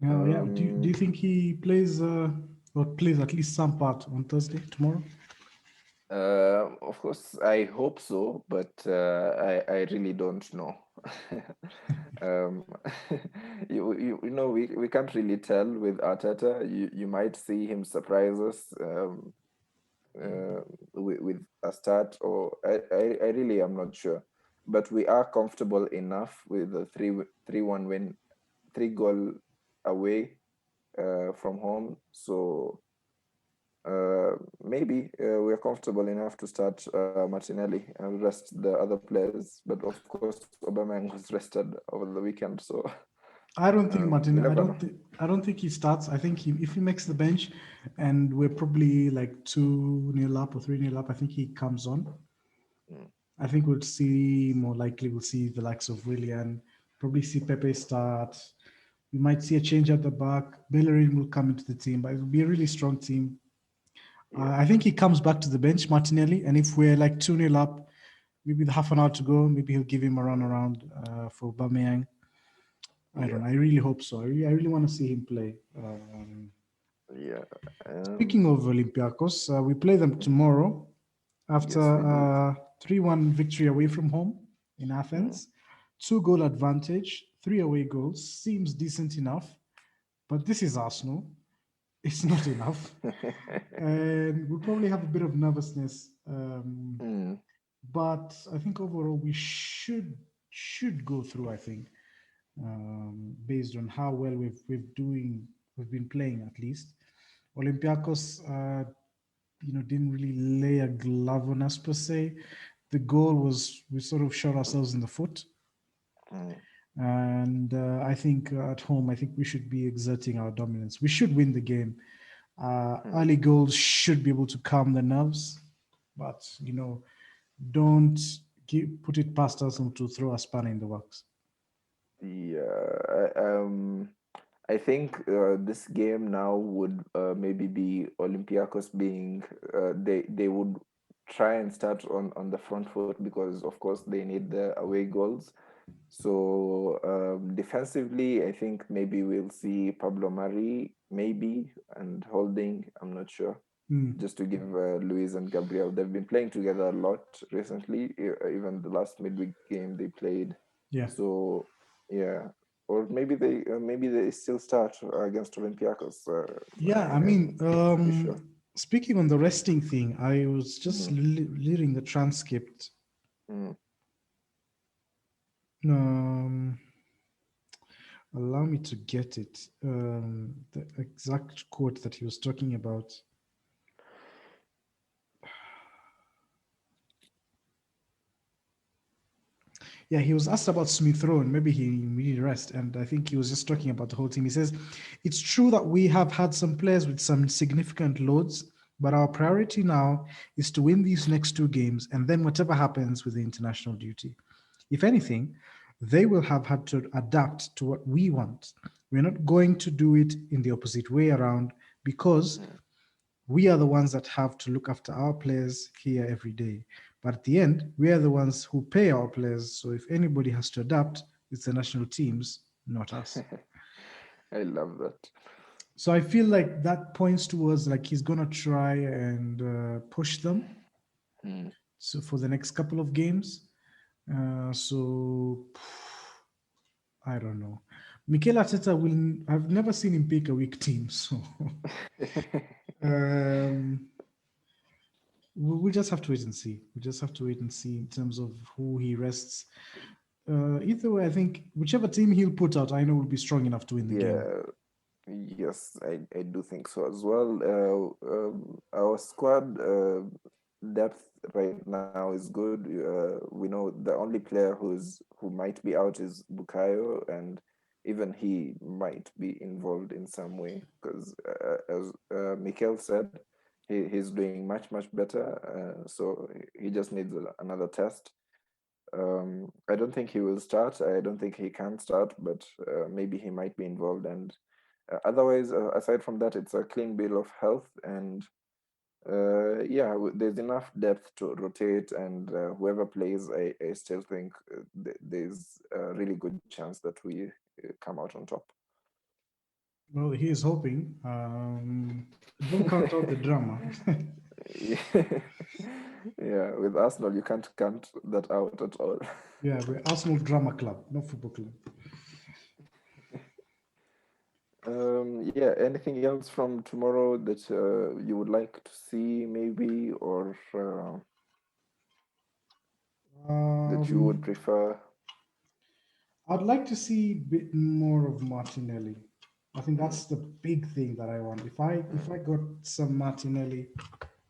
yeah, yeah. Do you Um, think he plays or plays at least some part on Thursday tomorrow? of course, I hope so, but I really don't know. um, you know, we can't really tell with Arteta. You might see him surprise us uh, with a start, or I really am not sure. But we are comfortable enough with the 3-1 win, 3 goal away from home. So maybe we're comfortable enough to start Martinelli and rest the other players. But of course, Aubameyang was rested over the weekend, so I don't think we Martin. never I know. don't think. I don't think he starts. I think if he makes the bench, and we're probably like 2-0 up or 3-0 up, I think he comes on. Mm, I think we'll see more likely we'll see the likes of Willian, probably see Pepe start. We might see a change at the back. Bellerin will come into the team, but it will be a really strong team. yeah, I think he comes back to the bench, Martinelli, and if we're like 2-0 up, maybe with half an hour to go, maybe he'll give him a run around for Bameyang. I yeah, don't know. I really hope so. I really want to see him play. yeah. Speaking of Olympiacos, we play them Mhm. tomorrow after Yes, we do. a 3-1 victory away from home in Mm. Athens. 2-goal advantage, 3 away goals. Seems decent enough, but this is Arsenal. It's not enough. And we probably have a bit of nervousness. Mm, But I think overall we should go through. I think based on how well we've been playing at least. Olympiacos, didn't really lay a glove on us per se. The goal was we sort of shot ourselves in the foot, mm, and I think at home, I think we should be exerting our dominance. We should win the game. mm. Early goals should be able to calm the nerves, but don't put it past us to throw a spanner in the works. Yeah, I think this game now would maybe be Olympiacos being they would try and start on the front foot because of course they need the away goals. So defensively, I think maybe we'll see Pablo Mari maybe and Holding. I'm not sure. Hmm. Just to give Luis and Gabriel, they've been playing together a lot recently. Even the last midweek game they played. Yeah. So. Yeah, or maybe they still start against Olympiacos. Yeah, I I'm mean, not really sure. speaking on the resting thing, I was just Mm, reading the transcript. mm. Um, Allow me to get it. The exact quote that he was talking about. Yeah, he was asked about Smith Rowe, and maybe he needed rest. And I think he was just talking about the whole team. He says, it's true that we have had some players with some significant loads, but our priority now is to win these next two games, and then whatever happens with the international duty. If anything, they will have had to adapt to what we want. We're not going to do it in the opposite way around because we are the ones that have to look after our players here every day. But at the end, we are the ones who pay our players. So if anybody has to adapt, it's the national teams, not us. I love that. So I feel like that points towards like he's gonna try and push them. Mm. So for the next couple of games, so I don't know. Mikel Arteta will. I've never seen him pick a weak team, so um, we just have to wait and see. We just have to wait and see in terms of who he rests. Either way, I think whichever team he'll put out, I know will be strong enough to win the game. Yeah, yes, I do think so as well. Our squad depth right now is good. We know the only player who might be out is Bukayo, and even he might be involved in some way because, as Mikel said, he's doing much better. So he just needs another test. I don't think he will start. I don't think he can start, but maybe he might be involved. And otherwise, aside from that, it's a clean bill of health. And yeah, there's enough depth to rotate. And whoever plays, I still think there's a really good chance that we come out on top. Well, he is hoping. Don't count out the drama. Yeah, yeah, with Arsenal, you can't count that out at all. Yeah, we're Arsenal Drama Club, not football club. Yeah, anything else from tomorrow that you would like to see, maybe, or that you would Um, prefer? I'd like to see a bit more of Martinelli. I think Mm, that's the big thing that I want. If I got some Martinelli,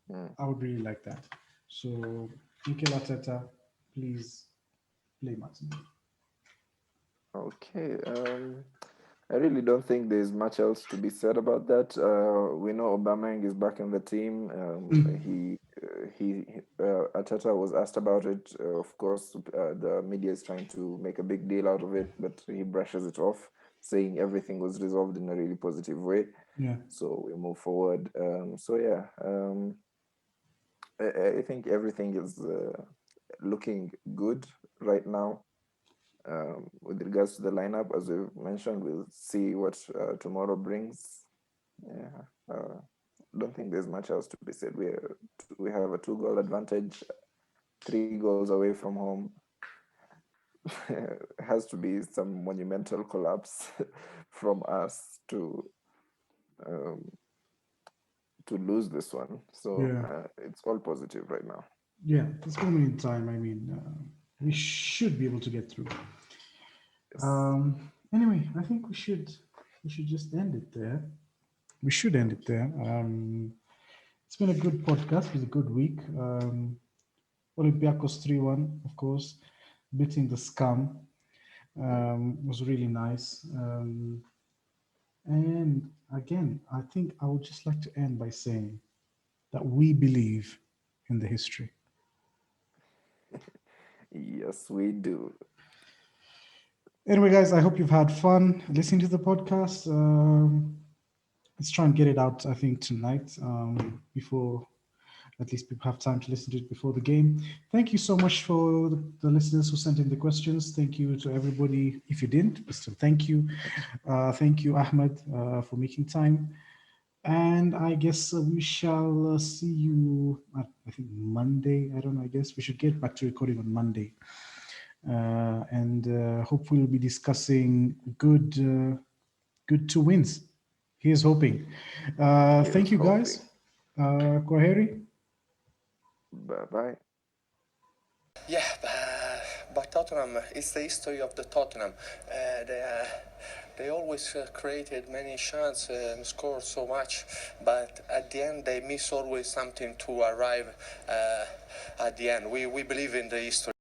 mm. I would really like that. So, Mikel Arteta, please play Martinelli. Okay. I really don't think there's much else to be said about that. We know Aubameyang is back in the team. Arteta was asked about it. Of course, the media is trying to make a big deal out of it, but he brushes it off, saying everything was resolved in a really positive way. Yeah, So we move forward. So yeah, I think everything is looking good right now. With regards to the lineup, as we mentioned, we'll see what tomorrow brings. Yeah, don't think there's much else to be said. We have a 2-goal advantage, 3 goals away from home. Has to be some monumental collapse from us um, to lose this one. So yeah, it's all positive right now. yeah. This moment in time, I mean, we should be able to get through. Yes. Anyway, I think we should just end it there. We should end it there. It's been a good podcast. It was a good week. Olympiacos 3-1, of course, beating the scum Mm. was really nice. And again, I think I would just like to end by saying that we believe in the history. Yes, we do. Anyway, guys, I hope you've had fun listening to the podcast. Let's try and get it out, I think, tonight before at least people have time to listen to it before the game. Thank you so much for the listeners who sent in the questions. Thank you to everybody. If you didn't, but still thank you. Thank you, Ahmed, for making time. And I guess we shall see you, I think, Monday. I don't know. I guess we should get back to recording on Monday. and hopefully we'll be discussing good 2 wins. Here's hoping. Thank you, guys. Kwaheri. Bye-bye. Yeah, but Tottenham, it's the history of the Tottenham. They always created many chances and scored so much, but at the end they miss always something to arrive at the end. We believe in the history.